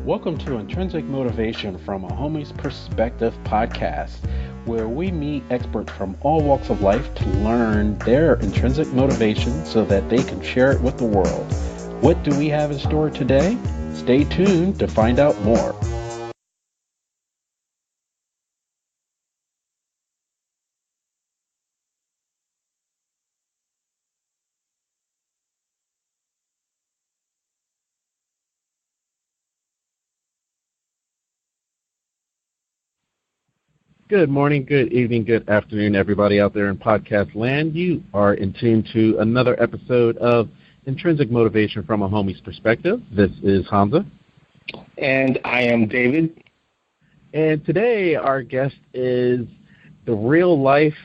Welcome to Intrinsic Motivation from a Homie's Perspective podcast, where we meet experts from all walks of life to learn their intrinsic motivation so that they can share it with the world. What do we have in store today? Stay tuned to find out more. Good morning, good evening, good afternoon, everybody out there in podcast land. You are in tune to another episode of Intrinsic Motivation from a Homie's Perspective. This is Hamza. And I am David. And today our guest is the real life,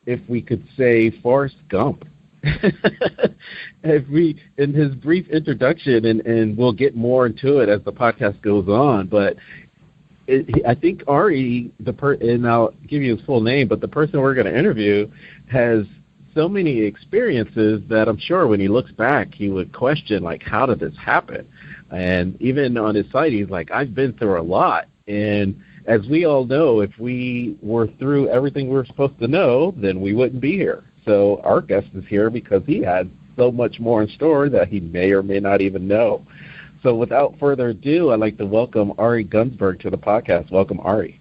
if we could say, Forrest Gump. In his brief introduction, and we'll get more into it as the podcast goes on, but I think Ari, and I'll give you his full name, but the person we're going to interview has so many experiences that I'm sure when he looks back, he would question, like, how did this happen? And even on his site, he's like, I've been through a lot. And as we all know, if we were through everything we were supposed to know, then we wouldn't be here. So our guest is here because he had so much more in store that he may or may not even know. So without further ado, I'd like to welcome Ari Gunzburg to the podcast. Welcome, Ari.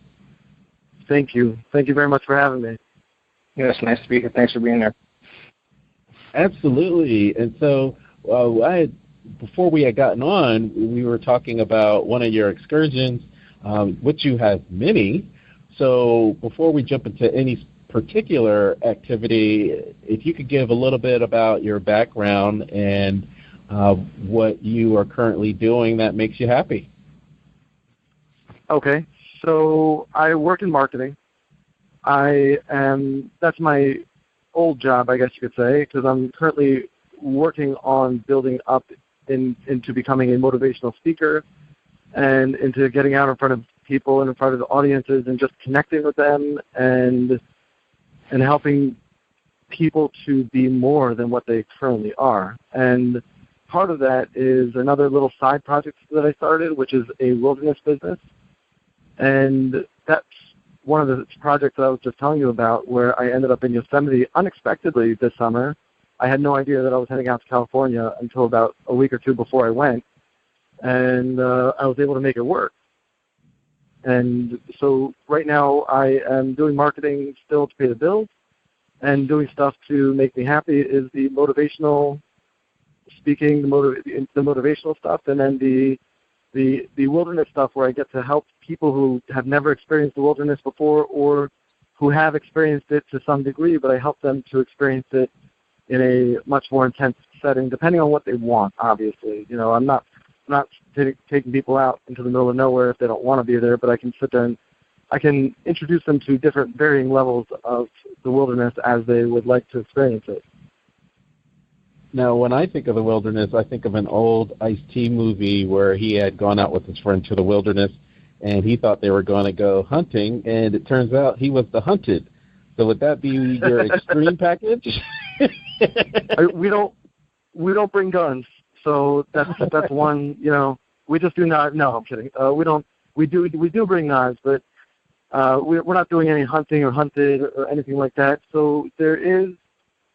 Thank you. Thank you very much for having me. Yes, nice to be here. Thanks for being there. Absolutely. And so before we had gotten on, we were talking about one of your excursions, which you have many. So before we jump into any particular activity, if you could give a little bit about your background and what you are currently doing that makes you happy. Okay, so I work in marketing. That's my old job, I guess you could say, because I'm currently working on building up into becoming a motivational speaker and into getting out in front of people and in front of the audiences and just connecting with them and helping people to be more than what they currently are. And part of that is another little side project that I started, which is a wilderness business. And that's one of the projects that I was just telling you about, where I ended up in Yosemite unexpectedly this summer. I had no idea that I was heading out to California until about a week or two before I went. And I was able to make it work. And so right now I am doing marketing still to pay the bills, and doing stuff to make me happy is the motivational speaking, the motivational stuff, and then the wilderness stuff, where I get to help people who have never experienced the wilderness before, or who have experienced it to some degree, but I help them to experience it in a much more intense setting, depending on what they want. Obviously, I'm not taking people out into the middle of nowhere if they don't want to be there, but I can sit there and I can introduce them to different varying levels of the wilderness as they would like to experience it. Now, when I think of the wilderness, I think of an old Ice-T movie where he had gone out with his friend to the wilderness, and he thought they were going to go hunting, and it turns out he was the hunted. So would that be your extreme package? We don't bring guns, so that's one. We just do not. No, I'm kidding. We don't. We do bring knives, but we're not doing any hunting or hunted or anything like that. So there is.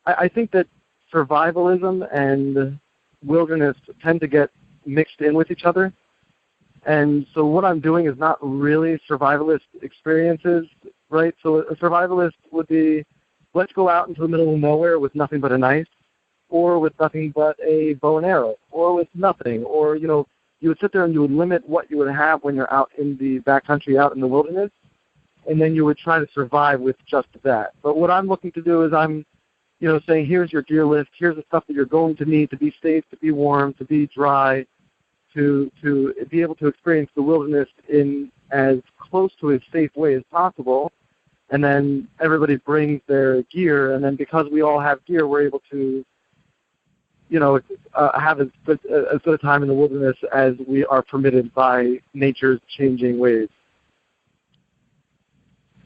I think that survivalism and wilderness tend to get mixed in with each other. And so what I'm doing is not really survivalist experiences, right? So a survivalist would be, let's go out into the middle of nowhere with nothing but a knife, or with nothing but a bow and arrow, or with nothing. Or, you would sit there and you would limit what you would have when you're out in the backcountry, out in the wilderness, and then you would try to survive with just that. But what I'm looking to do is I'm saying, here's your gear list, here's the stuff that you're going to need to be safe, to be warm, to be dry, to be able to experience the wilderness in as close to a safe way as possible. And then everybody brings their gear, and then because we all have gear, we're able to, have as good a time in the wilderness as we are permitted by nature's changing ways.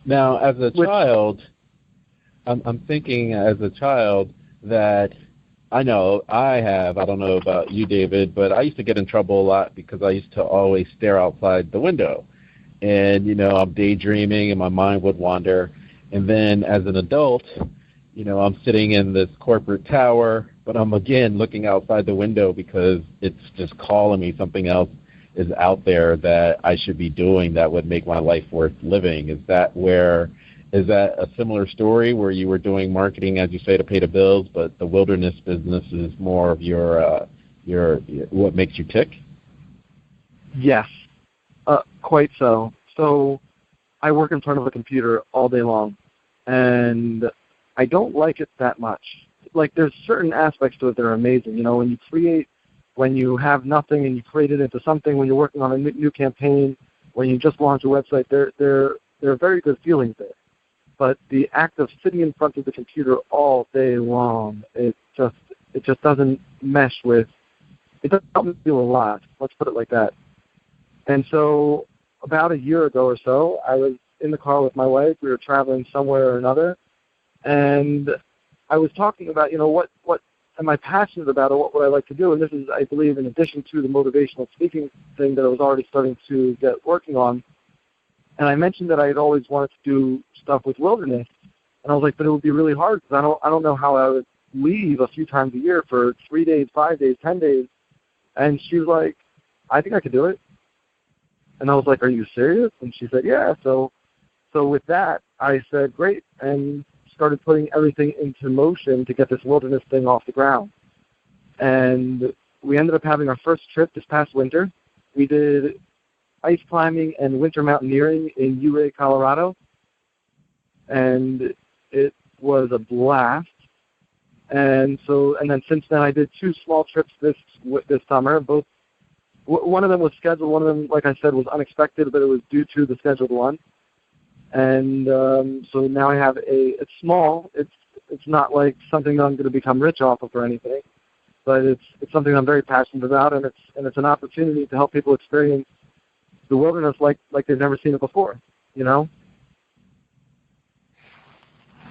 Now, as a child, I'm thinking as a child that I know I have. I don't know about you, David, but I used to get in trouble a lot because I used to always stare outside the window. And, I'm daydreaming and my mind would wander. And then as an adult, I'm sitting in this corporate tower, but I'm again looking outside the window because it's just calling me. Something else is out there that I should be doing that would make my life worth living. Is that a similar story where you were doing marketing, as you say, to pay the bills, but the wilderness business is more of your what makes you tick? Yes, quite so. So I work in front of a computer all day long, and I don't like it that much. Like, there's certain aspects to it that are amazing. When you have nothing and you create it into something, when you're working on a new campaign, when you just launch a website, there are very good feelings there. But the act of sitting in front of the computer all day long, it just doesn't mesh with, it doesn't help me feel alive. Let's put it like that. And so about a year ago or so, I was in the car with my wife. We were traveling somewhere or another, and I was talking about, what am I passionate about, or what would I like to do? And this is, I believe, in addition to the motivational speaking thing that I was already starting to get working on. And I mentioned that I had always wanted to do stuff with wilderness, and I was like, but it would be really hard because I don't know how I would leave a few times a year for 3 days, 5 days, 10 days. And she was like, I think I could do it. And I was like, are you serious? And she said, yeah. So with that, I said, great, and started putting everything into motion to get this wilderness thing off the ground. And we ended up having our first trip this past winter. We did ice climbing and winter mountaineering in Ouray, Colorado, and it was a blast. And then since then, I did 2 small trips this summer. Both, one of them was scheduled. One of them, like I said, was unexpected, but it was due to the scheduled one. And so now I have it's small. It's not like something I'm going to become rich off of or anything, but it's something I'm very passionate about, and it's an opportunity to help people experience the wilderness like they've never seen it before.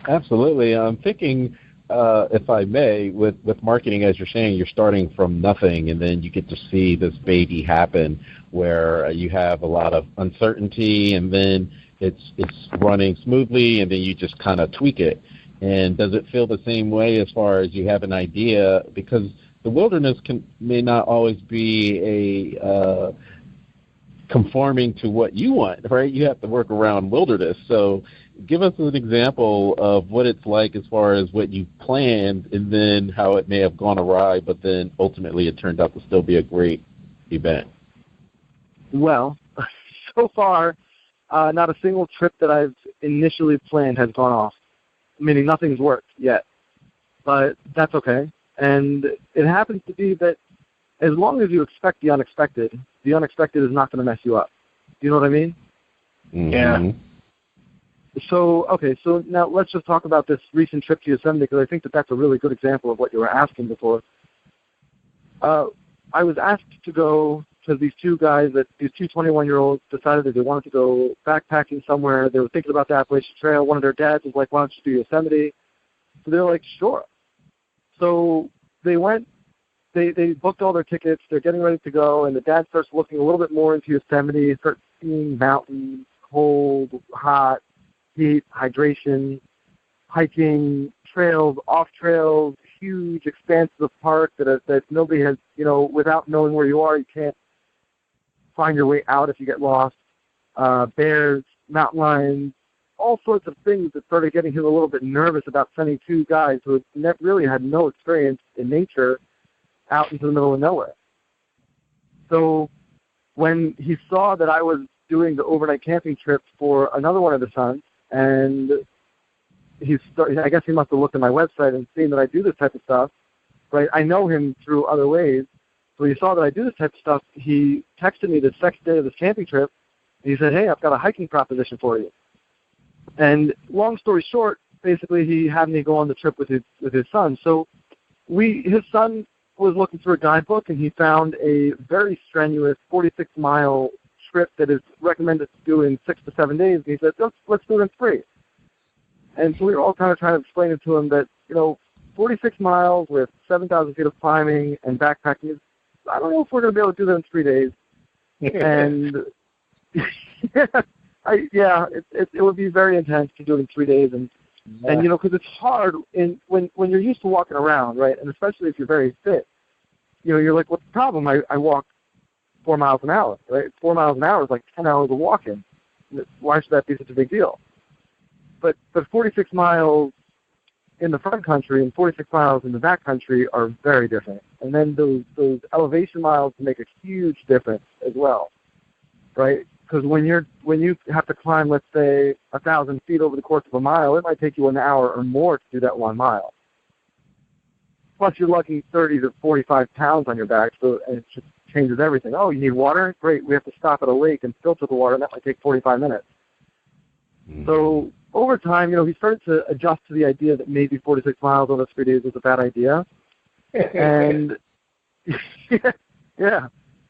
Absolutely. I'm thinking, if I may, with marketing, as you're saying, you're starting from nothing, and then you get to see this baby happen where you have a lot of uncertainty, and then it's running smoothly, and then you just kind of tweak it. And does it feel the same way as far as you have an idea? Because the wilderness may not always be a conforming to what you want, right? You have to work around wilderness. So give us an example of what it's like as far as what you planned and then how it may have gone awry, but then ultimately it turned out to still be a great event. Well, so far, not a single trip that I've initially planned has gone off, meaning nothing's worked yet. But that's okay. And it happens to be that as long as you expect the unexpected is not going to mess you up. Do you know what I mean? Mm-hmm. Yeah. So now let's just talk about this recent trip to Yosemite, because I think that's a really good example of what you were asking before. I was asked to go because these two 21-year-olds decided that they wanted to go backpacking somewhere. They were thinking about the Appalachian Trail. One of their dads was like, why don't you do Yosemite? So they were like, sure. So they went. They booked all their tickets. They're getting ready to go, and the dad starts looking a little bit more into Yosemite, starts seeing mountains, cold, hot, heat, hydration, hiking, trails, off trails, huge expanses of park that nobody has, without knowing where you are, you can't find your way out if you get lost. Bears, mountain lions, all sorts of things that started getting him a little bit nervous about sending 2 guys who really had no experience in nature out into the middle of nowhere. So when he saw that I was doing the overnight camping trip for another one of the sons, and I guess he must have looked at my website and seen that I do this type of stuff, right? I know him through other ways. So he saw that I do this type of stuff. He texted me the second day of this camping trip, and he said, hey, I've got a hiking proposition for you. And long story short, basically he had me go on the trip with his son. So his son was looking through a guidebook, and he found a very strenuous 46-mile trip that is recommended to do in 6 to 7 days. And he said, let's do it in 3. And so we were all kind of trying to explain it to him that, 46 miles with 7,000 feet of climbing and backpacking. I don't know if we're going to be able to do that in 3 days. And it would be very intense to do it in 3 days. And because it's hard when you're used to walking around, right? And especially if you're very fit, you're like, what's the problem? I walk 4 miles an hour, right? 4 miles an hour is like 10 hours of walking. Why should that be such a big deal? But 46 miles in the front country and 46 miles in the back country are very different. And then those elevation miles make a huge difference as well, right? Because when you have to climb, let's say, 1,000 feet over the course of a mile, it might take you an hour or more to do that 1 mile. Plus, you're lugging 30 to 45 pounds on your back, so it just changes everything. Oh, you need water? Great. We have to stop at a lake and filter the water, and that might take 45 minutes. Mm-hmm. So over time, he started to adjust to the idea that maybe 46 miles over 3 days was a bad idea. And yeah,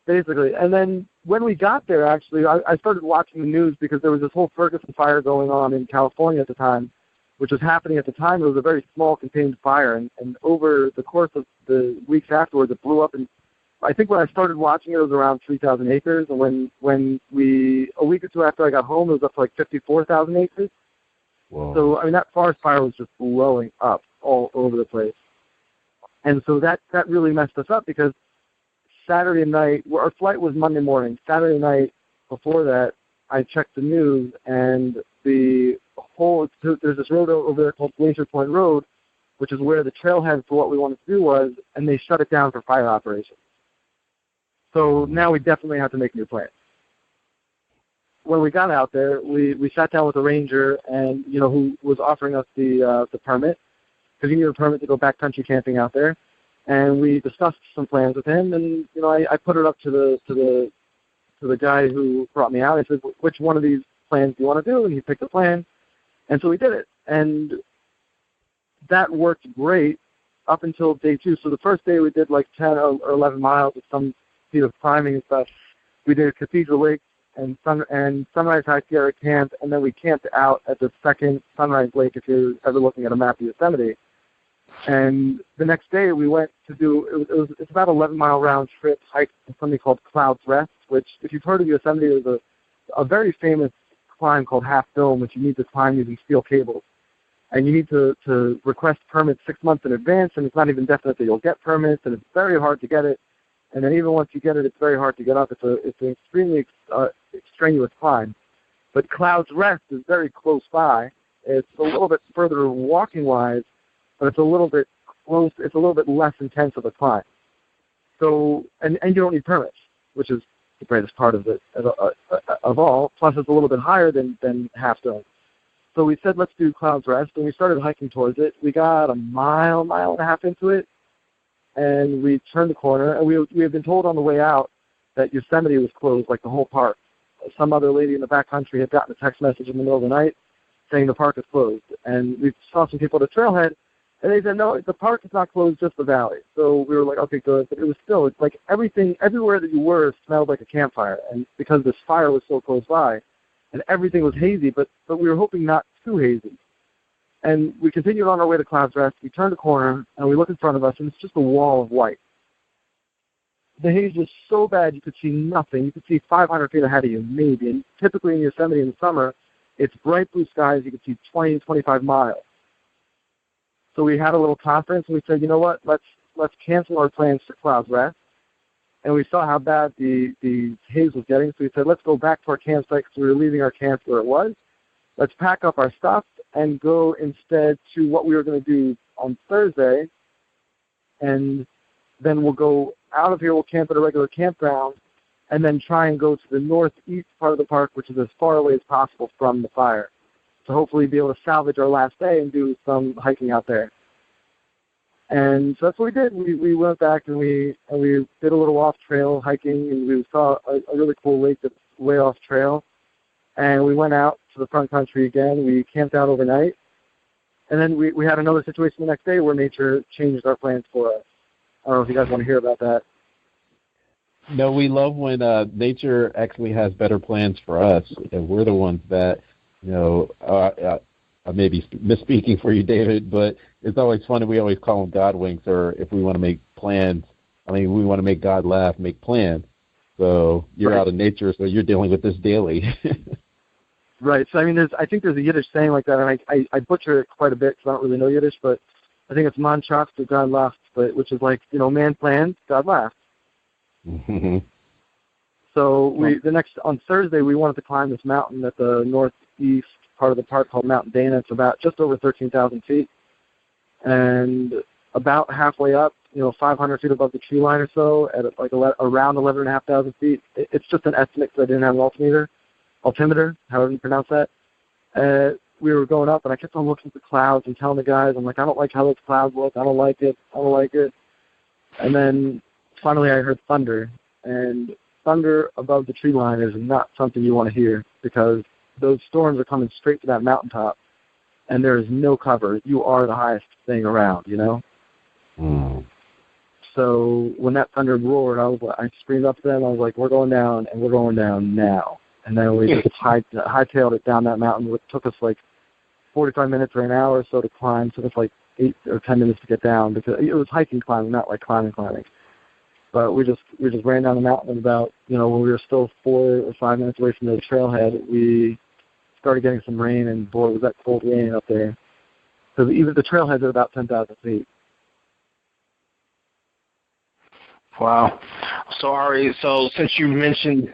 basically. And then when we got there, actually, I started watching the news because there was this whole Ferguson fire going on in California at the time, which was happening at the time. It was a very small contained fire, and over the course of the weeks afterwards, it blew up. And I think when I started watching it, it was around 3,000 acres. And when a week or two after I got home, it was up to like 54,000 acres. Whoa. So, that forest fire was just blowing up all over the place. And so that really messed us up because Saturday night, our flight was Monday morning. Saturday night before that, I checked the news, and there's this road over there called Glacier Point Road, which is where the trailhead for what we wanted to do was, and they shut it down for fire operations. So now we definitely have to make new plans. When we got out there, we sat down with a ranger, and who was offering us the permit, because you need a permit to go backcountry camping out there. And we discussed some plans with him, and I put it up to the guy who brought me out. I said, which one of these plans do you want to do? And he picked a plan, and so we did it. And that worked great up until day 2. So the first day we did like 10 or 11 miles with some feet of climbing and stuff. We did Cathedral Lake and Sunrise High Sierra Camp, and then we camped out at the second Sunrise Lake if you're ever looking at a map of Yosemite. And the next day we went to do, it's about an 11-mile round trip hike to something called Cloud's Rest, which, if you've heard of Yosemite, there's a very famous climb called Half Dome, which you need to climb using steel cables. And you need to request permits 6 months in advance, and it's not even definite that you'll get permits, and it's very hard to get it. And then even once you get it, it's very hard to get up. It's an extremely strenuous climb. But Cloud's Rest is very close by. It's a little bit further walking-wise, but it's a little bit close. It's a little bit less intense of a climb. So, and you don't need permits, which is the greatest part of it of all. Plus, it's a little bit higher than Half Dome. So we said, let's do Cloud's Rest, and we started hiking towards it. We got a mile and a half into it, and we turned the corner, and we had been told on the way out that Yosemite was closed, like the whole park. Some other lady in the backcountry had gotten a text message in the middle of the night saying the park is closed. And we saw some people at the trailhead, and they said, no, the park is not closed, just the valley. So we were like, okay, good. But it was still, it's like everywhere that you were smelled like a campfire. And because this fire was so close by, and everything was hazy, but we were hoping not too hazy. And we continued on our way to Cloud's Rest. We turned a corner, and we look in front of us, and it's just a wall of white. The haze was so bad you could see nothing. You could see 500 feet ahead of you, maybe. And typically in Yosemite in the summer, it's bright blue skies. You could see 20 to 25 miles. So we had a little conference, and we said, you know what, let's cancel our plans for Cloud's Rest. And we saw how bad the haze was getting, so we said, let's go back to our campsite because we were leaving our camp where it was. Let's pack up our stuff and go instead to what we were going to do on Thursday, and then we'll go out of here, we'll camp at a regular campground, and then try and go to the northeast part of the park, which is as far away as possible from the fire, to hopefully be able to salvage our last day and do some hiking out there. And so that's what we did. We went back and we did a little off-trail hiking, and we saw a really cool lake that's way off-trail. And we went out to the front country again. We camped out overnight. And then we had another situation the next day where nature changed our plans for us. I don't know if you guys want to hear about that. No, we love when nature actually has better plans for us, and we're the ones that, maybe misspeaking for you, David, but it's always funny. We always call them God winks, or if we want to make plans, we want to make God laugh, make plans. So you're right. out of nature, so you're dealing with this daily. Right. So, I think there's a Yiddish saying like that, and I butcher it quite a bit because I don't really know Yiddish, but I think it's man schaft, God laughs, which is like, man plans, God laughs. Mm-hmm. So on Thursday, we wanted to climb this mountain at the northeast part of the park called Mount Dana. It's about just over 13,000 feet. And about halfway up, 500 feet above the tree line or so, at like around 11,500 feet. It's just an estimate because I didn't have an altimeter, however you pronounce that. We were going up, and I kept on looking at the clouds and telling the guys, I'm like, I don't like how those clouds look. I don't like it. And then finally I heard thunder. And thunder above the tree line is not something you want to hear because those storms are coming straight to that mountaintop, and there is no cover. You are the highest thing around, Mm. So when that thunder roared, I screamed up to them. I was like, we're going down, and we're going down now. And then we just hightailed it down that mountain. It took us like 45 minutes or an hour or so to climb. It took us like 8 or 10 minutes to get down because it was hiking climbing, not like climbing. But we just ran down the mountain, and about, when we were still 4 or 5 minutes away from the trailhead, we started getting some rain, and boy, was that cold rain up there. So even the trailhead's at about 10,000 feet. Wow. So Ari, since you mentioned,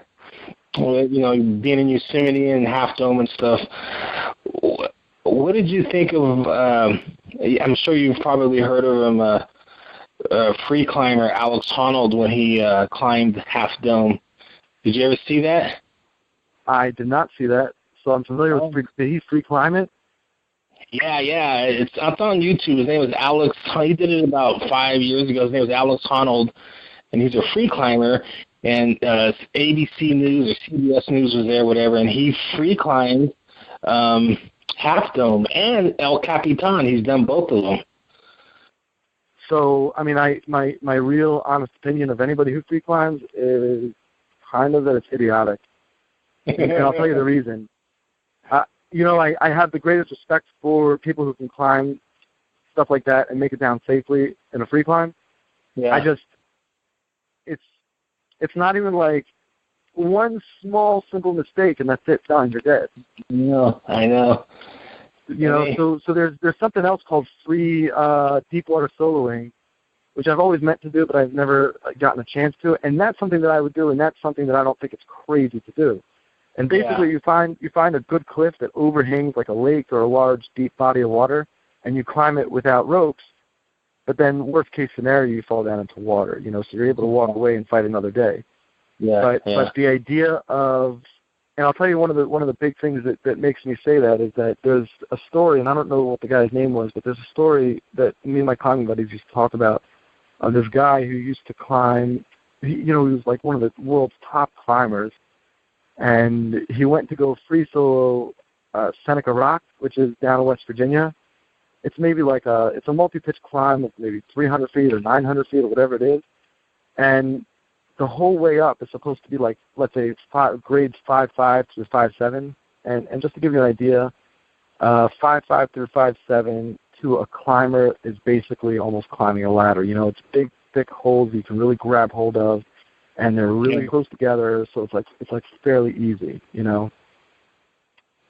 being in Yosemite and Half Dome and stuff, what did you think of? I'm sure you've probably heard of him, free climber Alex Honnold when he climbed Half Dome. Did you ever see that? I did not see that, so I'm familiar with. Did he free climb it? Yeah. It's on YouTube. His name was Alex. He did it about 5 years ago. His name was Alex Honnold, and he's a free climber. And ABC News or CBS News was there, whatever, and he free climbed Half Dome and El Capitan. He's done both of them. So, my real honest opinion of anybody who free climbs is kind of that it's idiotic. And I'll tell you the reason. I have the greatest respect for people who can climb stuff like that and make it down safely in a free climb. Yeah. It's not even like one small, simple mistake and that's it, done, you're dead. No, I know. So there's something else called free deep water soloing, which I've always meant to do, but I've never gotten a chance to. And that's something that I would do, and that's something that I don't think it's crazy to do. And basically, you find a good cliff that overhangs like a lake or a large, deep body of water, and you climb it without ropes. But then, worst case scenario, you fall down into water. So you're able to walk away and fight another day. But the idea of, and I'll tell you one of the big things that makes me say that is that there's a story, and I don't know what the guy's name was, but there's a story that me and my climbing buddies used to talk about. This guy who used to climb, he was like one of the world's top climbers, and he went to go free solo Seneca Rock, which is down in West Virginia. It's maybe it's a multi-pitch climb of maybe 300 feet or 900 feet or whatever it is, and the whole way up is supposed to be like, let's say, grades 5.5 through 5.7, and just to give you an idea, 5.5 through 5.7 to a climber is basically almost climbing a ladder. It's big, thick holes you can really grab hold of, and they're really close together, so it's like fairly easy,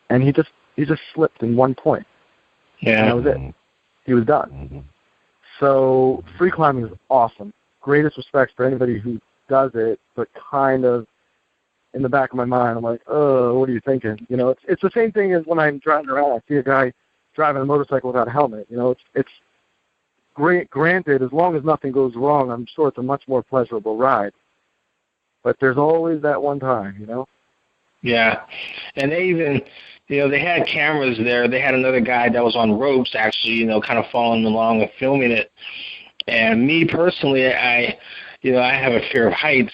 And he just slipped in one point. Yeah. And that was it. He was done. Mm-hmm. So free climbing is awesome. Greatest respect for anybody who does it, but kind of in the back of my mind, I'm like, oh, what are you thinking? It's the same thing as when I'm driving around. I see a guy driving a motorcycle without a helmet. It's great. Granted, as long as nothing goes wrong, I'm sure it's a much more pleasurable ride. But there's always that one time, Yeah, and they even, they had cameras there. They had another guy that was on ropes, actually, kind of following along and filming it. And me personally, I have a fear of heights.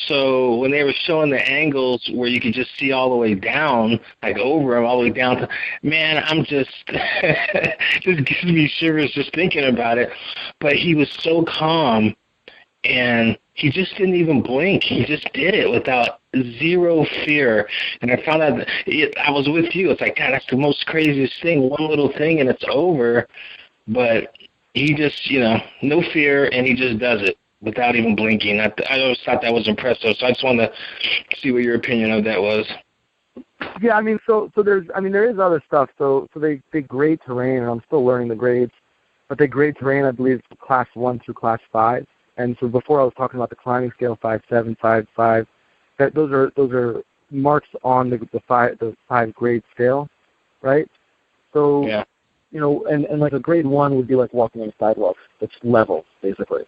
So when they were showing the angles where you could just see all the way down, like over him, all the way down to, man, I'm just, just gives me shivers just thinking about it. But he was so calm, and he just didn't even blink. He just did it without zero fear. And I found out I was with you. It's like, God, that's the most craziest thing. One little thing and it's over. But he just, no fear, and he just does it without even blinking. I always thought that was impressive. So I just wanted to see what your opinion of that was. Yeah, so there is other stuff. So they grade terrain, and I'm still learning the grades. But they grade terrain, I believe, class 1 through class 5. And so before I was talking about the climbing scale, 5-7, 5-5. Those are marks on the five grade scale, right? So yeah. And like a grade 1 would be like walking on a sidewalk. It's level, basically.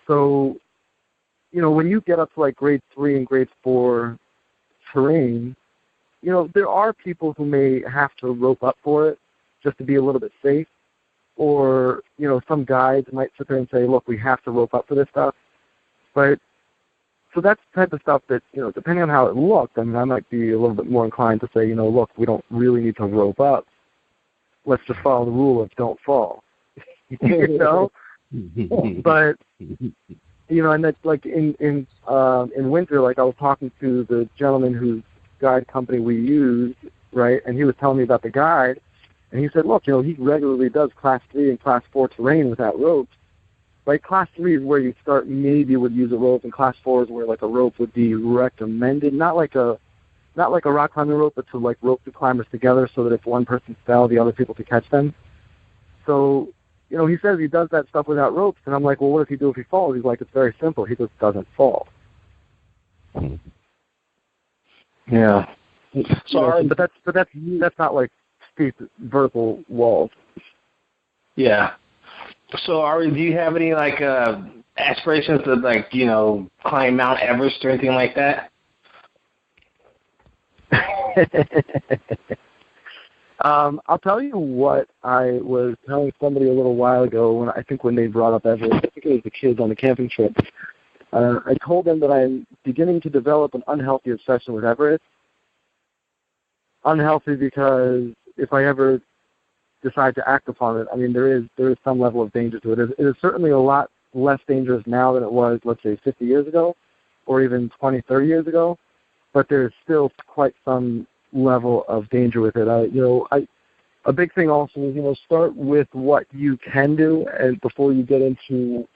So, when you get up to like grade 3 and grade 4 terrain, there are people who may have to rope up for it just to be a little bit safe. Or, some guides might sit there and say, look, we have to rope up for this stuff. But, so that's the type of stuff that, depending on how it looked, I might be a little bit more inclined to say, look, we don't really need to rope up. Let's just follow the rule of don't fall. But, and that's like in winter, like I was talking to the gentleman whose guide company we used, right, and he was telling me about the guide. And he said, look, he regularly does class 3 and class 4 terrain without ropes. Like class 3 is where you start maybe would use a rope, and class 4 is where like a rope would be recommended. Not like a rock climbing rope, but to like rope the climbers together so that if one person fell, the other people could catch them. So, he says he does that stuff without ropes, and I'm like, well, what does he do if he falls? He's like, it's very simple. He just doesn't fall. Yeah. So, but that's not like steep vertical walls. Yeah. So, Ari, do you have any like aspirations to like climb Mount Everest or anything like that? I'll tell you what I was telling somebody a little while ago when they brought up Everest. I think it was the kids on the camping trip. I told them that I'm beginning to develop an unhealthy obsession with Everest. Unhealthy because if I ever decide to act upon it, there is some level of danger to it. It is certainly a lot less dangerous now than it was, let's say, 50 years ago, or even 20, 30 years ago. But there's still quite some level of danger with it. A big thing also is, start with what you can do, and before you get into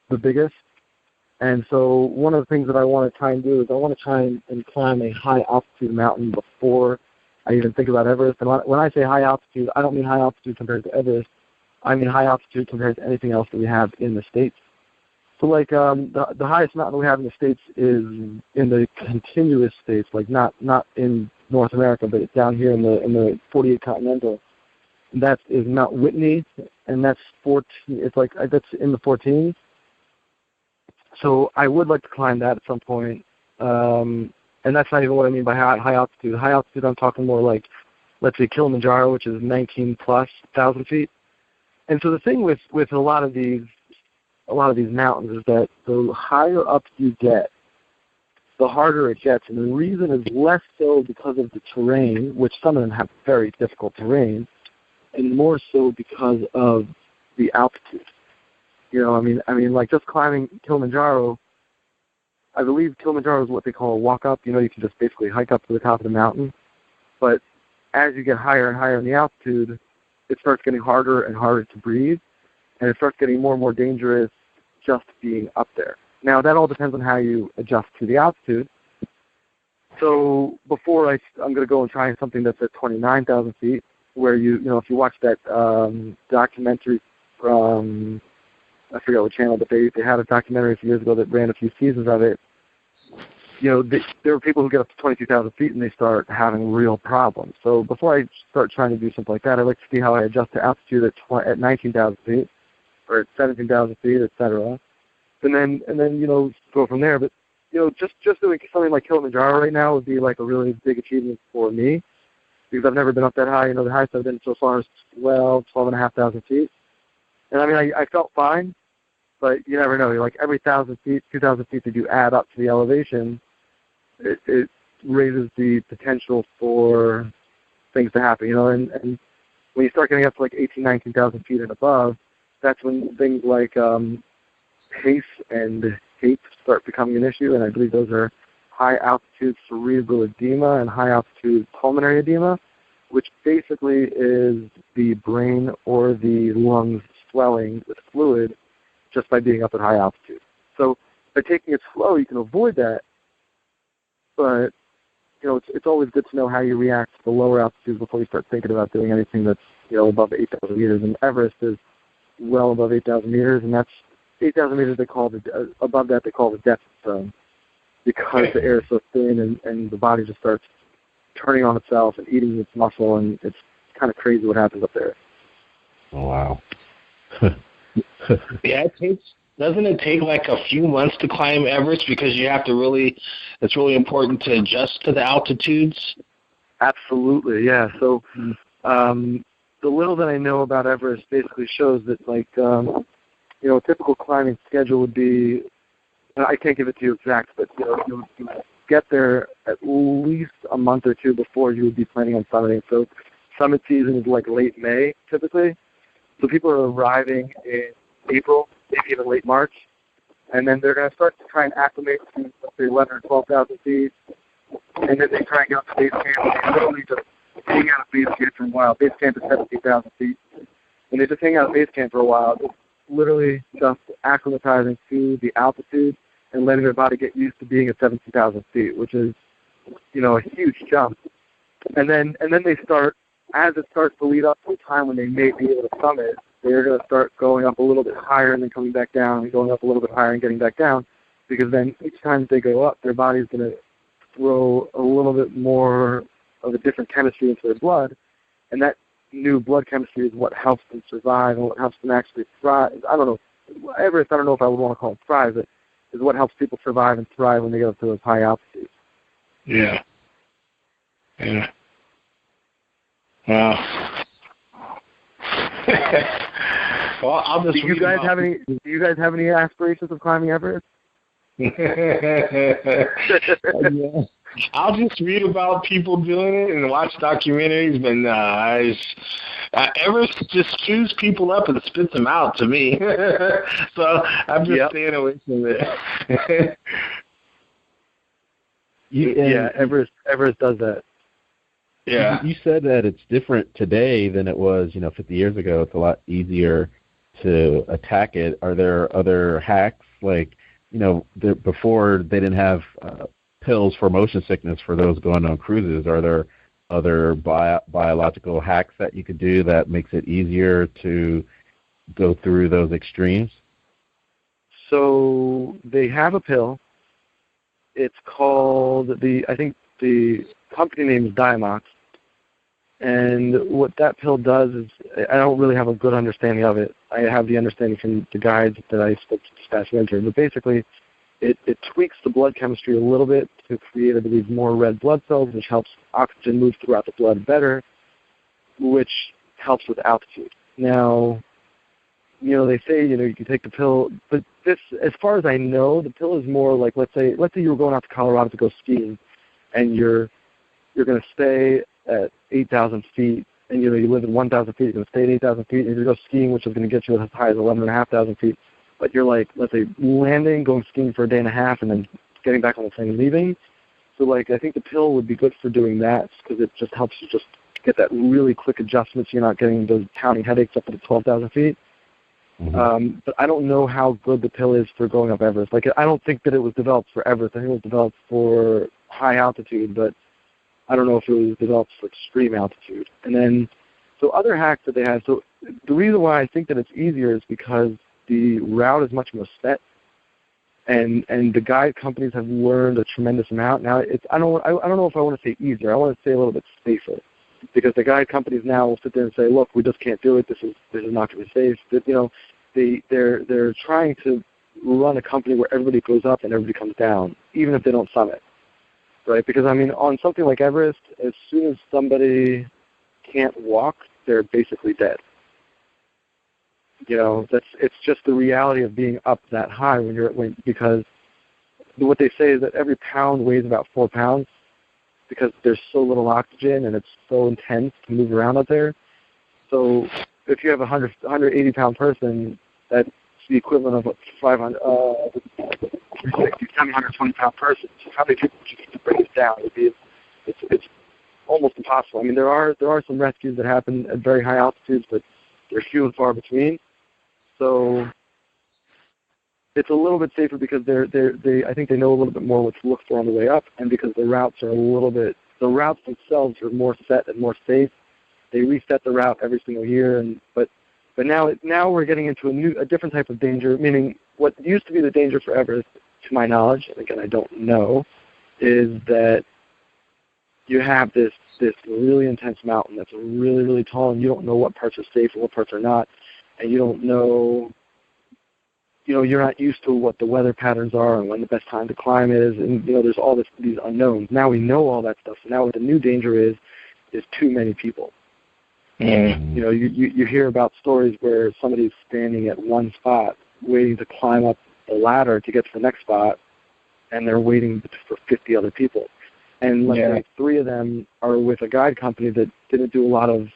the biggest. And so one of the things that I want to try and do is I want to try and climb a high altitude mountain before I even think about Everest. And when I say high altitude, I don't mean high altitude compared to Everest. I mean high altitude compared to anything else that we have in the States. So like the highest mountain we have in the States is in the continuous states, like not in North America, but it's down here in the 48 continental. And that is Mount Whitney, and that's 14. It's like that's in the 14s. So I would like to climb that at some point. And that's not even what I mean by high altitude. High altitude, I'm talking more like, let's say, Kilimanjaro, which is 19,000+ feet. And so the thing with a lot of these mountains is that the higher up you get, the harder it gets. And the reason is less so because of the terrain, which some of them have very difficult terrain, and more so because of the altitude. Like just climbing Kilimanjaro, I believe Kilimanjaro is what they call a walk-up. You can just basically hike up to the top of the mountain. But as you get higher and higher in the altitude, it starts getting harder and harder to breathe, and it starts getting more and more dangerous just being up there. Now, that all depends on how you adjust to the altitude. So before I'm going to go and try something that's at 29,000 feet, where if you watch that documentary from, I forget what channel, but they had a documentary a few years ago that ran a few seasons of it. There are people who get up to 22,000 feet and they start having real problems. So before I start trying to do something like that, I like to see how I adjust to altitude at 19,000 feet or at 17,000 feet, etc. And then go from there. But just doing something like Kilimanjaro right now would be like a really big achievement for me because I've never been up that high. The highest I've been so far is 12,500 feet. And I felt fine, but you never know. Like every 1,000 feet, 2,000 feet that you add up to the elevation, it raises the potential for things to happen. And when you start getting up to like 18,000, 19,000 feet and above, that's when things like pace and shape start becoming an issue, and I believe those are high-altitude cerebral edema and high-altitude pulmonary edema, which basically is the brain or the lungs swelling with fluid just by being up at high altitude. So by taking it slow, you can avoid that, but it's always good to know how you react to the lower altitudes before you start thinking about doing anything that's above 8,000 meters. And Everest is well above 8,000 meters, and that's 8,000 meters. Above that they call the death zone, because the air is so thin and the body just starts turning on itself and eating its muscle, and it's kind of crazy what happens up there. Oh, wow. Yeah, doesn't it take like a few months to climb Everest, because you have to it's really important to adjust to the altitudes? Absolutely, yeah. So the little that I know about Everest basically shows that, like, a typical climbing schedule would be, I can't give it to you exact, but you get there at least a month or two before you would be planning on summiting. So summit season is like late May typically. So people are arriving in April, maybe even late March, and then they're going to start to try and acclimate to, let's say, 11 or 12,000 feet, and then they try and get up to base camp, and they literally just hang out at base camp for a while. Base camp is 17,000 feet, and they just hang out at base camp for a while, just literally just acclimatizing to the altitude and letting their body get used to being at 17,000 feet, which is, a huge jump. And then they start, as it starts to lead up to a time when they may be able to summit, they're going to start going up a little bit higher and then coming back down, and going up a little bit higher and getting back down, because then each time they go up, their body's going to throw a little bit more of a different chemistry into their blood, and that new blood chemistry is what helps them survive and what helps them actually thrive. I don't know if I would want to call it thrive, but is what helps people survive and thrive when they get up to those high altitudes. Yeah. Yeah. Wow. Well, I'll just. Do you guys have any aspirations of climbing Everest? Yeah. I'll just read about people doing it and watch documentaries, but Everest just chews people up and spits them out to me. So I'm just staying away from it. Everest does that. Yeah. You said that it's different today than it was, 50 years ago. It's a lot easier to attack it. Are there other hacks, like, before they didn't have pills for motion sickness for those going on cruises? Are there other biological hacks that you could do that makes it easier to go through those extremes? So they have a pill. It's called I think the company name is Diamox. And what that pill does is, I don't really have a good understanding of it. I have the understanding from the guides that I spoke to Dispatch Venture. But basically, it tweaks the blood chemistry a little bit to create, I believe, more red blood cells, which helps oxygen move throughout the blood better, which helps with altitude. Now, they say, you can take the pill, but this, as far as I know, the pill is more like, let's say you were going out to Colorado to go skiing, and you're going to stay at 8,000 feet, and you live at 1,000 feet, you're going to stay at 8,000 feet, and you're going to go skiing, which is going to get you as high as 11,500 feet. But you're like, let's say, landing, going skiing for a day and a half, and then getting back on the plane and leaving. So, I think the pill would be good for doing that, because it just helps you just get that really quick adjustment so you're not getting those pounding headaches up to 12,000 feet. Mm-hmm. But I don't know how good the pill is for going up Everest. I don't think that it was developed for Everest. I think it was developed for high altitude, but I don't know if it was developed for extreme altitude. And then, so other hacks that they have, so the reason why I think that it's easier is because the route is much more set, and the guide companies have learned a tremendous amount. Now, I don't know if I want to say easier. I want to say a little bit safer, because the guide companies now will sit there and say, look, we just can't do it. This is not going to be safe. They're trying to run a company where everybody goes up and everybody comes down, even if they don't summit. Right, because on something like Everest, as soon as somebody can't walk, they're basically dead. It's just the reality of being up that high because what they say is that every pound weighs about 4 pounds, because there's so little oxygen and it's so intense to move around up there. So if you have a 180-pound person, that's the equivalent of 500. 160, 720-pound person. So how many people would you need to bring it down? It's almost impossible. I mean, there are some rescues that happen at very high altitudes, but they're few and far between. So it's a little bit safer because I think they know a little bit more what to look for on the way up, and because the routes themselves are more set and more safe. They reset the route every single year, but now we're getting into a different type of danger, meaning what used to be the danger forever, to my knowledge, and again I don't know, is that you have this really intense mountain that's really, really tall, and you don't know what parts are safe and what parts are not, and you don't know, you're not used to what the weather patterns are and when the best time to climb is, and there's all these unknowns. Now we know all that stuff, so now what the new danger is too many people. Mm. You hear about stories where somebody's standing at one spot waiting to climb up the ladder to get to the next spot, and they're waiting for 50 other people. And let's say 3 of them are with a guide company that didn't do a lot of,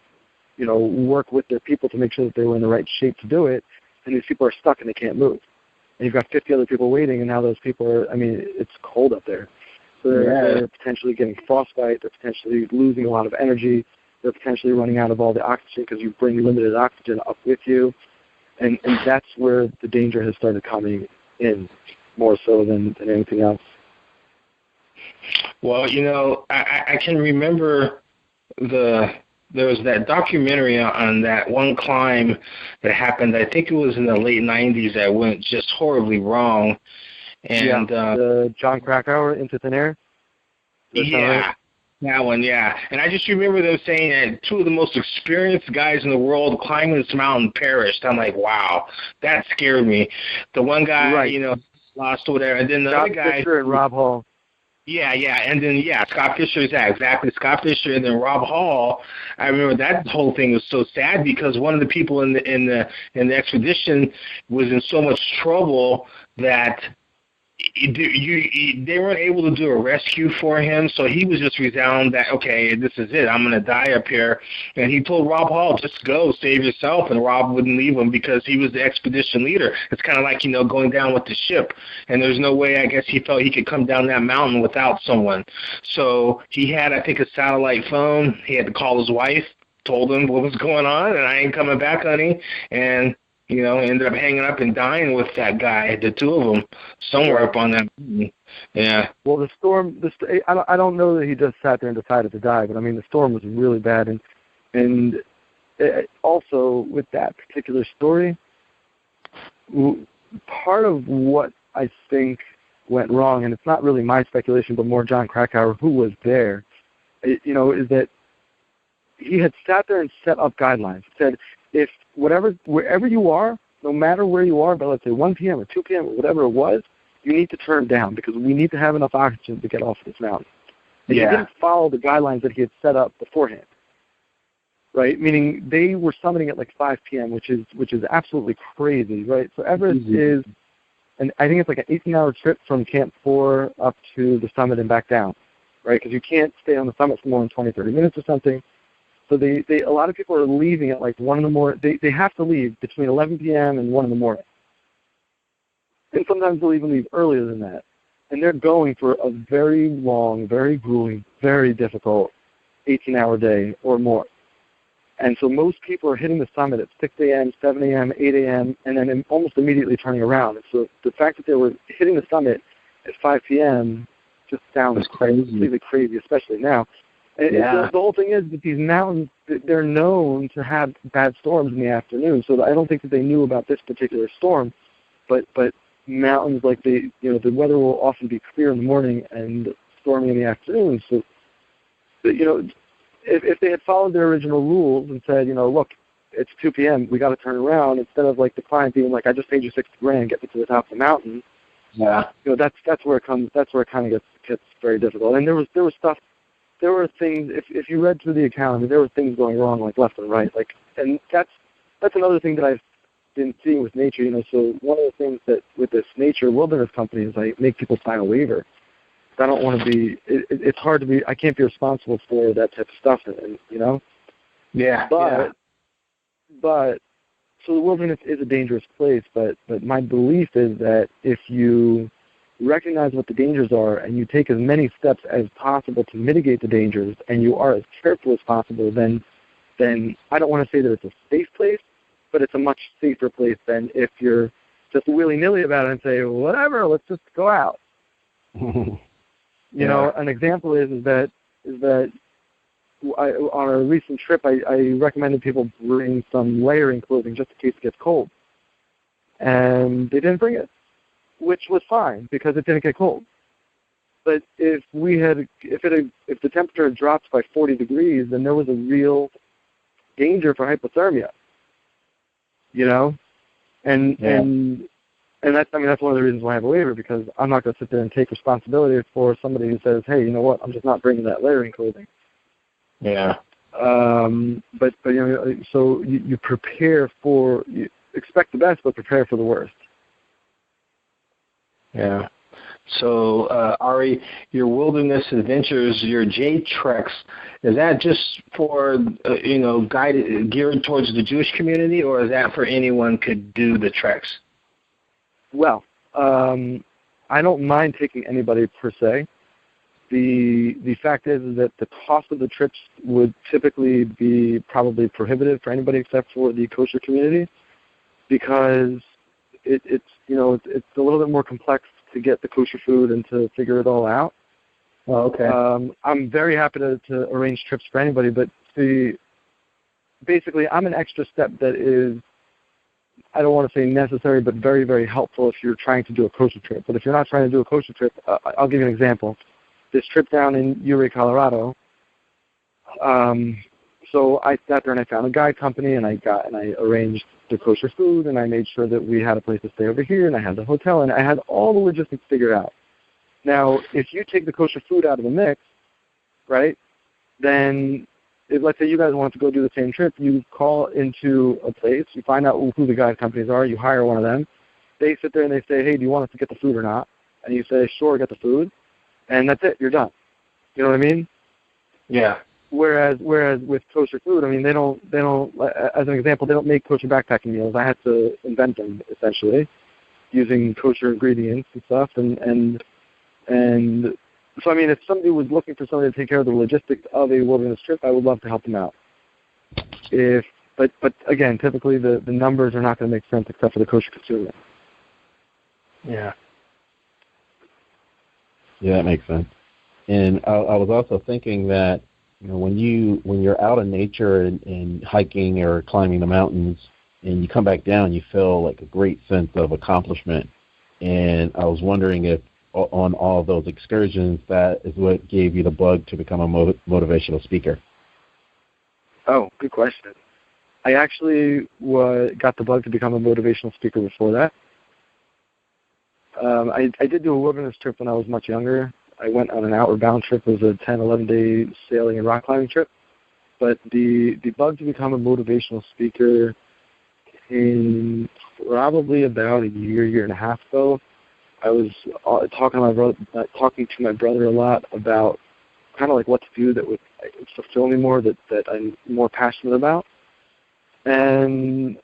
work with their people to make sure that they were in the right shape to do it, and these people are stuck and they can't move. And you've got 50 other people waiting, and now those people are, it's cold up there. So they're potentially getting frostbite, they're potentially losing a lot of energy, they're potentially running out of all the oxygen because you bring limited oxygen up with you. And that's where the danger has started coming in more so than anything else. Well, I can remember there was that documentary on that one climb that happened. I think it was in the late 90s that went just horribly wrong. And the John Krakauer Into Thin Air? Yeah. That one, yeah. And I just remember them saying that 2 of the most experienced guys in the world climbing this mountain perished. I'm like, wow, that scared me. The one guy, lost or whatever. And then the other guy. Scott Fisher and Rob Hall. Yeah. And then, Scott Fisher, exactly. Scott Fisher and then Rob Hall. I remember that whole thing was so sad because one of the people in the expedition was in so much trouble that they weren't able to do a rescue for him, so he was just resigned that, okay, this is it, I'm going to die up here. And he told Rob Hall, just go, save yourself, and Rob wouldn't leave him because he was the expedition leader. It's kind of like, going down with the ship, and there's no way, I guess, he felt he could come down that mountain without someone. So he had, I think, a satellite phone. He had to call his wife, told him what was going on, and I ain't coming back, honey, and ended up hanging up and dying with that guy, the 2 of them, somewhere up on that mountain. Yeah. Well, the storm, I don't know that he just sat there and decided to die, but the storm was really bad. And also with that particular story, part of what I think went wrong, and it's not really my speculation, but more John Krakauer, who was there, is that he had sat there and set up guidelines. Said, if wherever you are, no matter where you are, but let's say 1 p.m. or 2 p.m. or whatever it was, you need to turn down because we need to have enough oxygen to get off this mountain. And he didn't follow the guidelines that he had set up beforehand, right? Meaning they were summiting at like 5 p.m., which is absolutely crazy, right? So Everest is, and I think it's like an 18-hour trip from Camp 4 up to the summit and back down, right? Because you can't stay on the summit for more than 20, 30 minutes or something. So a lot of people are leaving at like 1 in the morning. They have to leave between 11 p.m. and 1 in the morning. And sometimes they'll even leave earlier than that. And they're going for a very long, very grueling, very difficult 18-hour day or more. And so most people are hitting the summit at 6 a.m., 7 a.m., 8 a.m., and then almost immediately turning around. And so the fact that they were hitting the summit at 5 p.m. just sounds completely crazy, especially now. And the whole thing is that these mountains, they're known to have bad storms in the afternoon. So I don't think that they knew about this particular storm, but mountains like the weather will often be clear in the morning and stormy in the afternoon. So if they had followed their original rules and said, look, it's 2 p.m., we got to turn around, instead of like the client being like, I just paid you $60,000, get me to the top of the mountain. Yeah. That's where it comes. That's where it kind of gets very difficult. And there was stuff. There were things, if you read through the account, there were things going wrong like left and right. And that's another thing that I've been seeing with nature. So one of the things that with this nature wilderness company is I make people sign a waiver. I don't want to be. It's hard to be. I can't be responsible for that type of stuff. Yeah. But so the wilderness is a dangerous place. But my belief is that if you recognize what the dangers are, and you take as many steps as possible to mitigate the dangers, and you are as careful as possible, then I don't want to say that it's a safe place, but it's a much safer place than if you're just willy-nilly about it and say, whatever, let's just go out. You know, an example is that on a recent trip, I recommended people bring some layering clothing just in case it gets cold. And they didn't bring it, which was fine because it didn't get cold. But if the temperature had dropped by 40 degrees, then there was a real danger for hypothermia. You know? And that's one of the reasons why I have a waiver, because I'm not going to sit there and take responsibility for somebody who says, hey, you know what, I'm just not bringing that layering clothing. Yeah. But you know, so you prepare for, you expect the best, but prepare for the worst. Yeah. So, Ari, your wilderness adventures, your J treks, is that just for geared towards the Jewish community, or is that for anyone could do the treks? Well, I don't mind taking anybody per se. The fact is that the cost of the trips would typically be probably prohibitive for anybody except for the kosher community, because it's a little bit more complex to get the kosher food and to figure it all out. Oh, okay. I'm very happy to arrange trips for anybody, but basically I'm an extra step that is, I don't want to say necessary, but very, very helpful if you're trying to do a kosher trip. But if you're not trying to do a kosher trip, I'll give you an example. This trip down in Uray, Colorado, so I sat there and I found a guide company, and I arranged the kosher food, and I made sure that we had a place to stay over here, and I had the hotel, and I had all the logistics figured out. Now, if you take the kosher food out of the mix, right, then let's say you guys want to go do the same trip, you call into a place, you find out who the guide companies are, you hire one of them, they sit there and they say, hey, do you want us to get the food or not? And you say, sure, get the food, and that's it, you're done. You know what I mean? Yeah. Whereas with kosher food, I mean, they don't, as an example, they don't make kosher backpacking meals. I had to invent them, essentially, using kosher ingredients and stuff, and so, I mean, if somebody was looking for somebody to take care of the logistics of a wilderness trip, I would love to help them out. But again, typically the numbers are not going to make sense except for the kosher consumer. Yeah. Yeah, that makes sense. And I was also thinking that, you know, when you're out in nature and hiking or climbing the mountains, and you come back down, you feel like a great sense of accomplishment. And I was wondering if on all of those excursions, that is what gave you the bug to become a motivational speaker. Oh, good question. I actually got the bug to become a motivational speaker before that. I did do a wilderness trip when I was much younger. I went on an outward bound trip. It was a 10, 11-day sailing and rock climbing trip. But the bug to become a motivational speaker came probably about a year and a half ago. I was talking to my brother a lot about kind of like what to do that would fulfill me more, that I'm more passionate about. And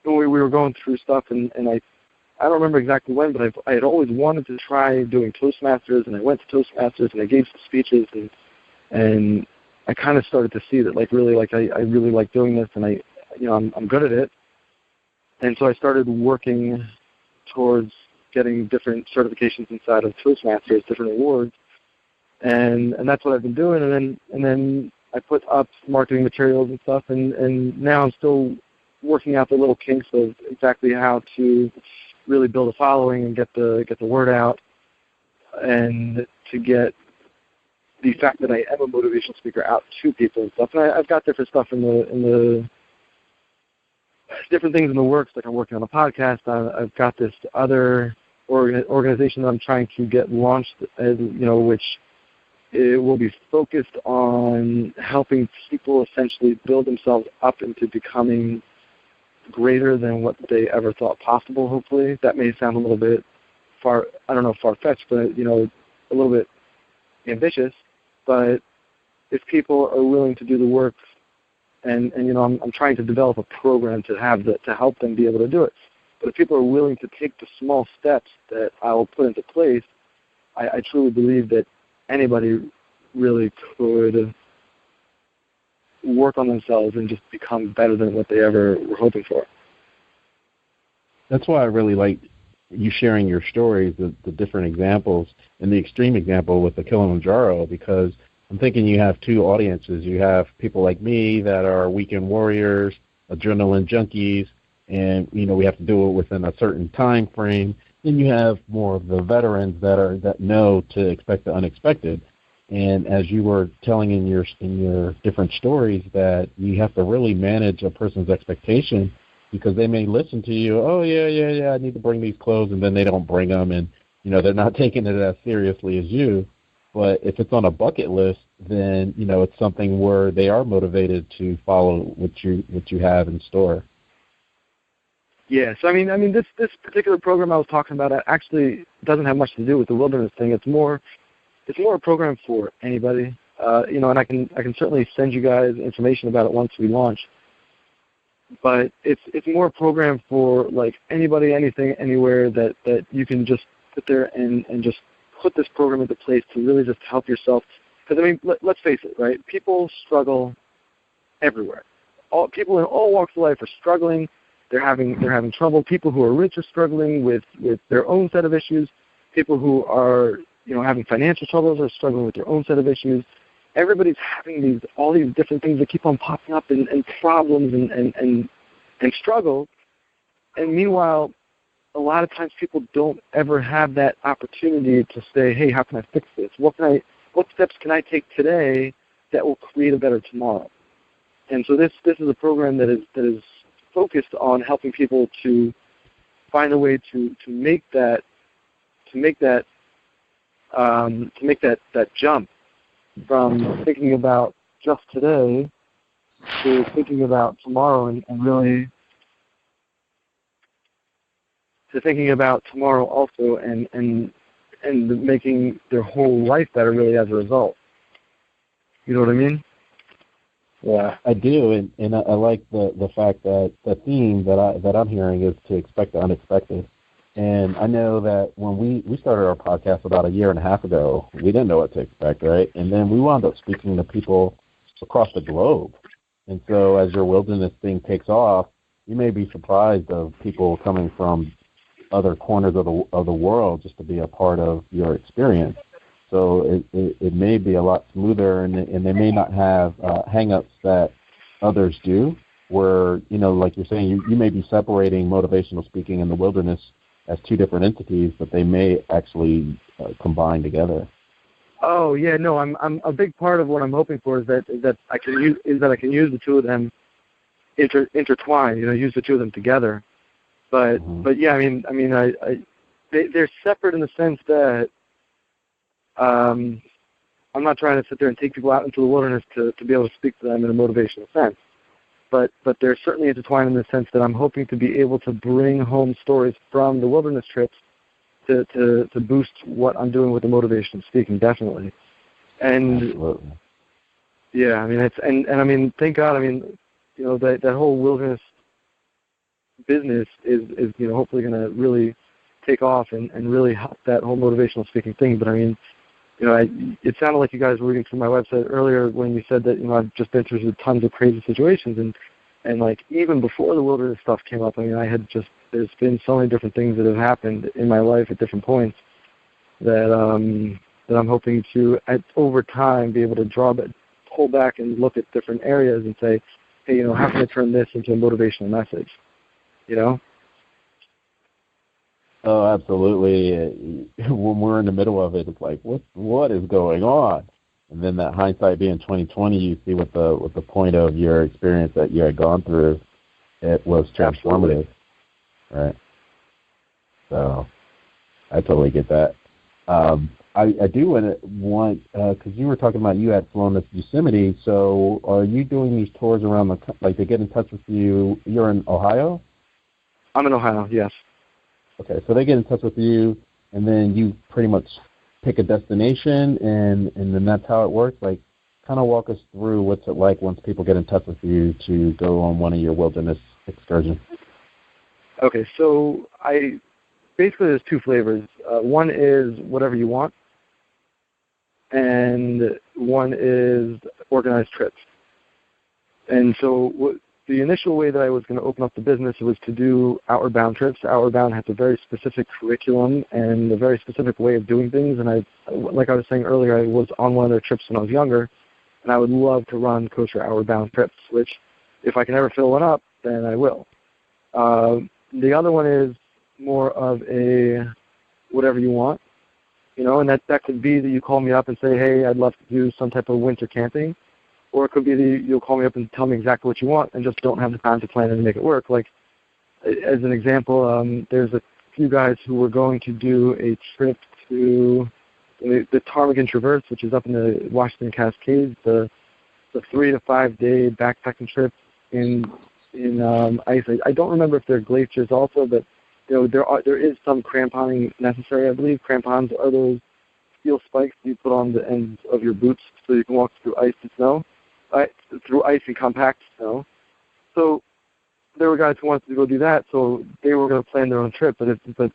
we were going through stuff, and I don't remember exactly when, but I had always wanted to try doing Toastmasters, and I went to Toastmasters, and I gave some speeches, and I kind of started to see that, like, really, like, I really like doing this, and I'm good at it. And so I started working towards getting different certifications inside of Toastmasters, different awards, and that's what I've been doing. And then I put up marketing materials and stuff, and now I'm still working out the little kinks of exactly how to really build a following and get the word out, and to get the fact that I am a motivational speaker out to people and stuff. And I've got different stuff in the different things in the works. Like, I'm working on a podcast. I've got this other organization that I'm trying to get launched, which it will be focused on helping people essentially build themselves up into becoming greater than what they ever thought possible, hopefully. That may sound a little bit far-fetched, but, a little bit ambitious. But if people are willing to do the work, and I'm trying to develop a program to help them be able to do it. But if people are willing to take the small steps that I will put into place, I truly believe that anybody really could work on themselves and just become better than what they ever were hoping for. That's why I really like you sharing your stories, the different examples, and the extreme example with the Kilimanjaro, because I'm thinking you have two audiences. You have people like me that are weekend warriors, adrenaline junkies, and we have to do it within a certain time frame. Then you have more of the veterans that know to expect the unexpected. And as you were telling in your different stories, that you have to really manage a person's expectation, because they may listen to you, oh yeah, I need to bring these clothes, and then they don't bring them, and they're not taking it as seriously as you. But if it's on a bucket list, then it's something where they are motivated to follow what you have in store. Yes, I mean this particular program I was talking about actually doesn't have much to do with the wilderness thing. It's more a program for anybody. And I can certainly send you guys information about it once we launch. But it's more a program for like anybody, anything, anywhere that you can just sit there and just put this program into place to really just help yourself. Because let's face it, right? People struggle everywhere. People in all walks of life are struggling. They're having trouble. People who are rich are struggling with their own set of issues. People who are having financial troubles are struggling with their own set of issues. Everybody's having all these different things that keep on popping up and problems and struggle. And meanwhile, a lot of times people don't ever have that opportunity to say, hey, how can I fix this? What steps can I take today that will create a better tomorrow? And so this is a program that is focused on helping people to find a way to make that jump from thinking about just today to thinking about tomorrow, and really to thinking about tomorrow also, and making their whole life better really as a result. You know what I mean? Yeah, I do, and I like the fact that the theme that I'm hearing is to expect the unexpected. And I know that when we started our podcast about a year and a half ago, we didn't know what to expect, right? And then we wound up speaking to people across the globe. And so as your wilderness thing takes off, you may be surprised of people coming from other corners of the world just to be a part of your experience. So it may be a lot smoother, and they may not have hang-ups that others do, where, like you're saying, you may be separating motivational speaking and the wilderness as two different entities, but they may actually combine together. Oh yeah, no, I'm a big part of what I'm hoping for is that I can use the two of them intertwined, use the two of them together. But but yeah, they're separate in the sense that I'm not trying to sit there and take people out into the wilderness to be able to speak to them in a motivational sense. But they're certainly intertwined in the sense that I'm hoping to be able to bring home stories from the wilderness trips to boost what I'm doing with the motivational speaking, definitely. And absolutely. Yeah, thank God, that whole wilderness business is hopefully going to really take off and really help that whole motivational speaking thing. But it sounded like you guys were reading through my website earlier when you said that I've just been through tons of crazy situations, and like even before the wilderness stuff came up, there's been so many different things that have happened in my life at different points that I'm hoping to over time be able to pull back and look at different areas and say, hey, how can I turn this into a motivational message? Oh, absolutely. When we're in the middle of it, it's like, what is going on? And then that hindsight being 20/20, you see what the point of your experience that you had gone through, it was transformative, right? So I totally get that. I do want because you were talking about you had flown to Yosemite. So are you doing these tours around they get in touch with you? You're in Ohio? I'm in Ohio, yes. Okay, so they get in touch with you, and then you pretty much pick a destination, and then that's how it works? Like, kind of walk us through what's it like once people get in touch with you to go on one of your wilderness excursions. Okay, so basically there's two flavors. One is whatever you want, and one is organized trips. And so the initial way that I was going to open up the business was to do outward bound trips. Outward bound has a very specific curriculum and a very specific way of doing things. And like I was saying earlier, I was on one of their trips when I was younger, and I would love to run kosher outward bound trips, which if I can ever fill one up, then I will. The other one is more of a whatever you want, and that could be that you call me up and say, hey, I'd love to do some type of winter camping. Or it could be that you'll call me up and tell me exactly what you want and just don't have the time to plan it and make it work. Like, as an example, there's a few guys who were going to do a trip to the Ptarmigan Traverse, which is up in the Washington Cascades, the 3 to 5 day backpacking trip in ice. I don't remember if there are glaciers also, but there is some cramponing necessary, I believe. Crampons are those steel spikes you put on the ends of your boots so you can walk through ice and snow. Through icy compact snow. So there were guys who wanted to go do that, so they were going to plan their own trip, but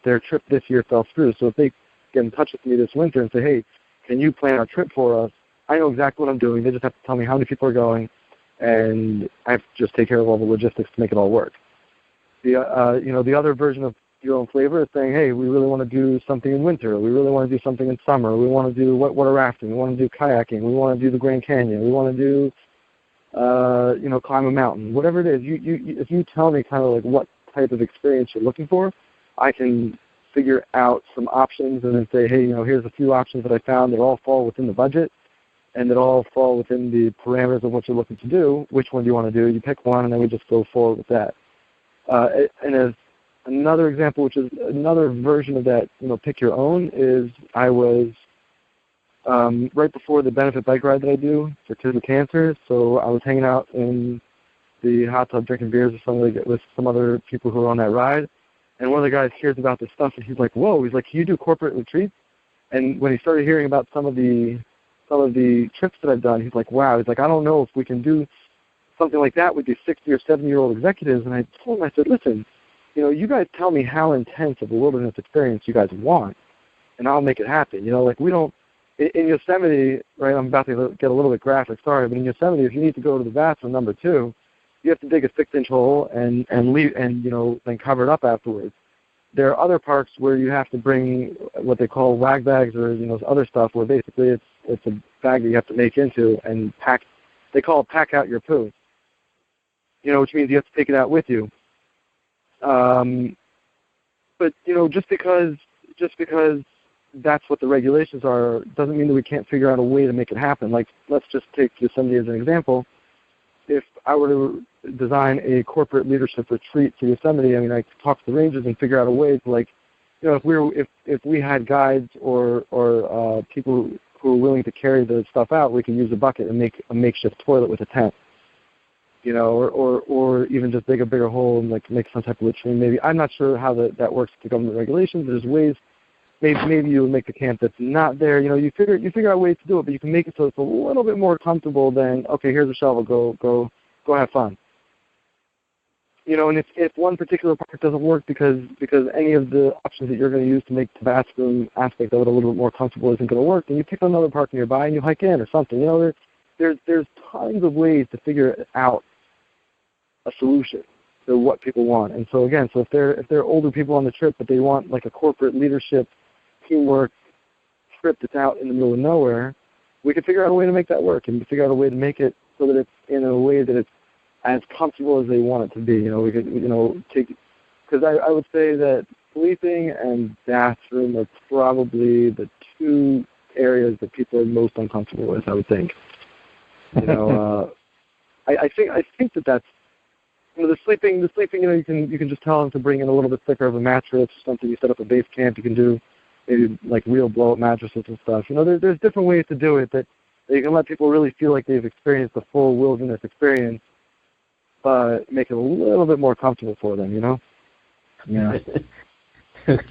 their trip this year fell through. So if they get in touch with me this winter and say, hey, can you plan our trip for us? I know exactly what I'm doing. They just have to tell me how many people are going, and I have to just take care of all the logistics to make it all work. The other version of your own flavor is saying, hey, we really want to do something in winter. We really want to do something in summer. We want to do water rafting. We want to do kayaking. We want to do the Grand Canyon. We want to do climb a mountain, whatever it is. If you tell me kind of like what type of experience you're looking for, I can figure out some options and then say, hey, here's a few options that I found that all fall within the budget and that all fall within the parameters of what you're looking to do. Which one do you want to do? You pick one, and then we just go forward with that. And as another example, which is another version of that, pick your own, is I was right before the benefit bike ride that I do for kids with cancer. So I was hanging out in the hot tub drinking beers with some other people who were on that ride. And one of the guys hears about this stuff, and he's like, whoa, he's like, can you do corporate retreats? And when he started hearing about some of the trips that I've done, he's like, wow, he's like, I don't know if we can do something like that with these 60 or 70-year-old executives. And I told him, I said, listen, you guys tell me how intense of a wilderness experience you guys want, and I'll make it happen. We don't, in Yosemite, right, I'm about to get a little bit graphic, sorry, but in Yosemite, if you need to go to the bathroom number 2, you have to dig a 6-inch hole and leave, and then cover it up afterwards. There are other parks where you have to bring what they call wag bags or other stuff, where basically it's a bag that you have to make into and pack. They call it pack out your poo. Which means you have to take it out with you. But just because that's what the regulations are doesn't mean that we can't figure out a way to make it happen. Like, let's just take Yosemite as an example. If I were to design a corporate leadership retreat to Yosemite, I could talk to the rangers and figure out a way to, if we had guides or people who were willing to carry the stuff out, we could use a bucket and make a makeshift toilet with a tent. Or even just dig a bigger hole and make some type of latrine. Maybe I'm not sure how that works with the government regulations. There's ways. Maybe you would make a camp that's not there. You figure out ways to do it, but you can make it so it's a little bit more comfortable than, okay, here's a shovel, go have fun. And if one particular park doesn't work because any of the options that you're going to use to make the bathroom aspect of it a little bit more comfortable isn't going to work, then you pick another park nearby and you hike in or something. There's tons of ways to figure out a solution to what people want. And so again, if there are older people on the trip, but they want like a corporate leadership teamwork trip that's out in the middle of nowhere, we could figure out a way to make that work and figure out a way to make it so that it's in a way that it's as comfortable as they want it to be. We could, take, because I would say that sleeping and bathroom are probably the two areas that people are most uncomfortable with, I would think. I think that's the sleeping. You can just tell them to bring in a little bit thicker of a mattress, something you set up a base camp. You can do maybe like real blow-up mattresses and stuff. There's different ways to do it that you can let people really feel like they've experienced the full wilderness experience, but make it a little bit more comfortable for them. Yeah.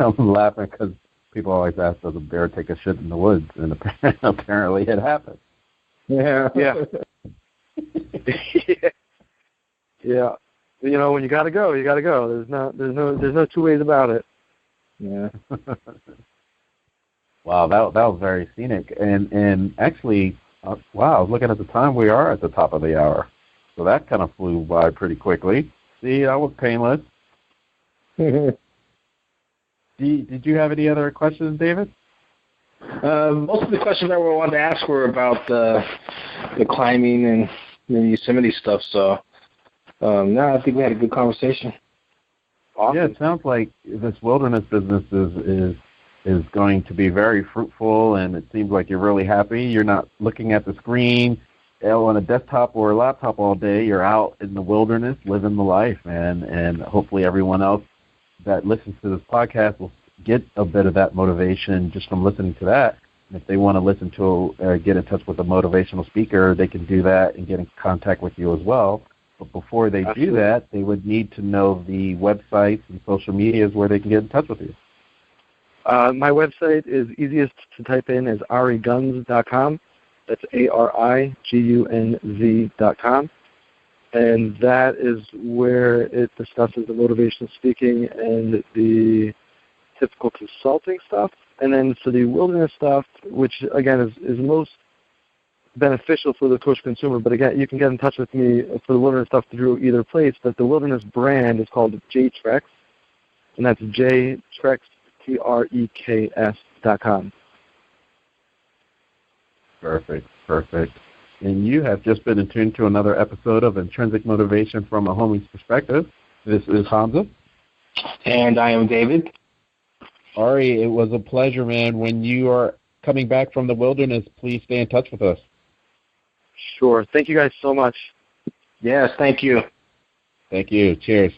I'm laughing because people always ask, does a bear take a shit in the woods? And apparently it happened. Yeah. Yeah. when you gotta go, you gotta go. There's no two ways about it. Yeah. Wow, that was very scenic, and actually, wow, looking at the time, we are at the top of the hour, so that kind of flew by pretty quickly. See, that was painless. Did you have any other questions, David? Most of the questions that we wanted to ask were about the climbing and the Yosemite stuff. So, no, I think we had a good conversation. Awesome. Yeah, it sounds like this wilderness business is going to be very fruitful, and it seems like you're really happy. You're not looking at the screen on a desktop or a laptop all day. You're out in the wilderness living the life, man, and hopefully everyone else that listens to this podcast will get a bit of that motivation just from listening to that. And if they want to listen to get in touch with a motivational speaker, they can do that and get in contact with you as well. But before they do that, they would need to know the websites and social medias where they can get in touch with you. My website is easiest to type in is arigunz.com. That's arigunz.com. And that is where it discusses the motivational speaking and the typical consulting stuff. And then for the wilderness stuff, which again is most beneficial for the coach consumer, but again, you can get in touch with me for the wilderness stuff through either place. But the wilderness brand is called JTrex, and that's JTrex, TREKS.com. Perfect. And you have just been attuned to another episode of Intrinsic Motivation from a Homie's Perspective. This is Hamza. And I am David. Ari, it was a pleasure, man. When you are coming back from the wilderness, please stay in touch with us. Sure. Thank you guys so much. Yes, thank you. Thank you. Cheers.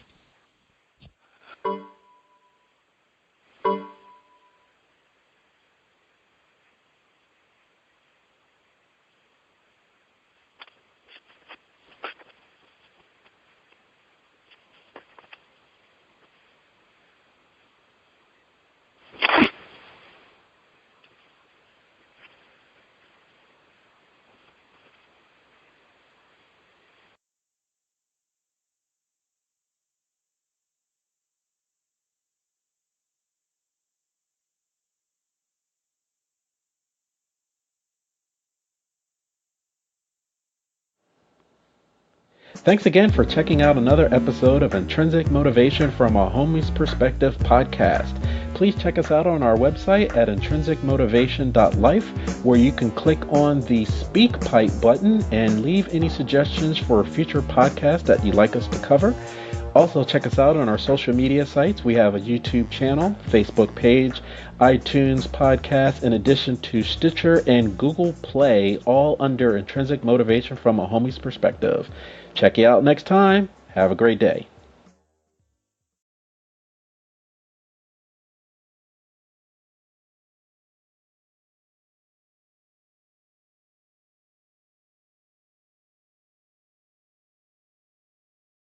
Thanks again for checking out another episode of Intrinsic Motivation from a Homie's Perspective podcast. Please check us out on our website at intrinsicmotivation.life, where you can click on the Speak Pipe button and leave any suggestions for future podcasts that you'd like us to cover. Also, check us out on our social media sites. We have a YouTube channel, Facebook page, iTunes podcast, in addition to Stitcher and Google Play, all under Intrinsic Motivation from a Homie's Perspective. Check you out next time. Have a great day.